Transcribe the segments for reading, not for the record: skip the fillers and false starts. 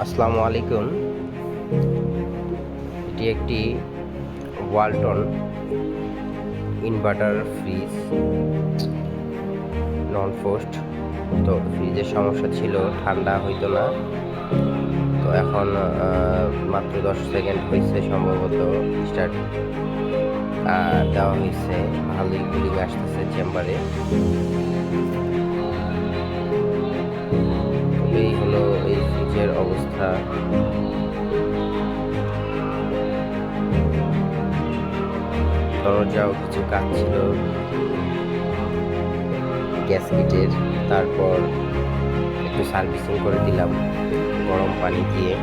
আসসালামু আলাইকুম। এটি একটি ওয়ালটন ইনভার্টার ফ্রিজ, নন ফোস্ট। তো ফ্রিজের সমস্যা ছিল, ঠান্ডা হইতো না। তো এখন মাত্র 10 সেকেন্ড হয়েছে সম্ভবত স্টার্ট দেওয়া হয়েছে। ভালোই কুলিং আসতেছে চেম্বারে। এই হলো এই ফ্রিজের অবস্থা। দরজাও কিছু কাজ ছিল গ্যাসকিটের। তারপর একটু সার্ভিসিং করে দিলাম গরম পানি দিয়ে।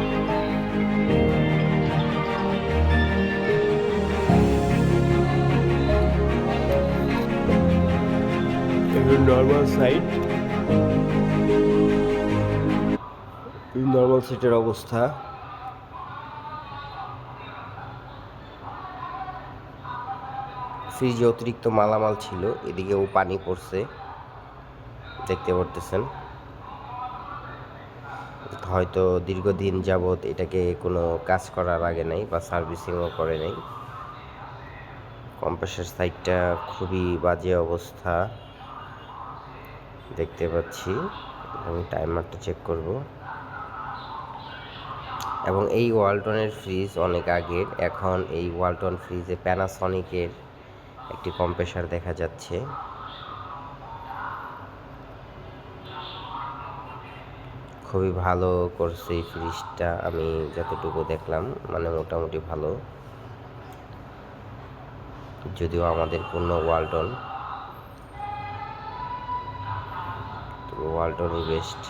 নর্মাল সাইড, নর্মাল সিটের অবস্থা। ফ্রিজে অতিরিক্ত মালামাল ছিল, এদিকেও পানি পড়ছে, দেখতে পারতেছেন। হয়তো দীর্ঘদিন যাবৎ এটাকে কোনো কাজ করার আগে নাই বা সার্ভিসিংও করে নাই। কম্প্রেসার সাইডটা খুবই বাজে অবস্থা দেখতে পাচ্ছি। আমি টাইমারটা চেক করব। এবং এই ওয়ালটনের ফ্রিজ অনেক আগের। এখন এই ওয়ালটন ফ্রিজে প্যানাসনিকের একটি কম্প্রেসার দেখা যাচ্ছে। খুবই ভালো করছে এই ফ্রিজটা, আমি যতটুকু দেখলাম, মানে মোটামুটি ভালো। যদিও আমাদের পণ্য ওয়ালটন, তো ওয়ালটনই বেস্ট।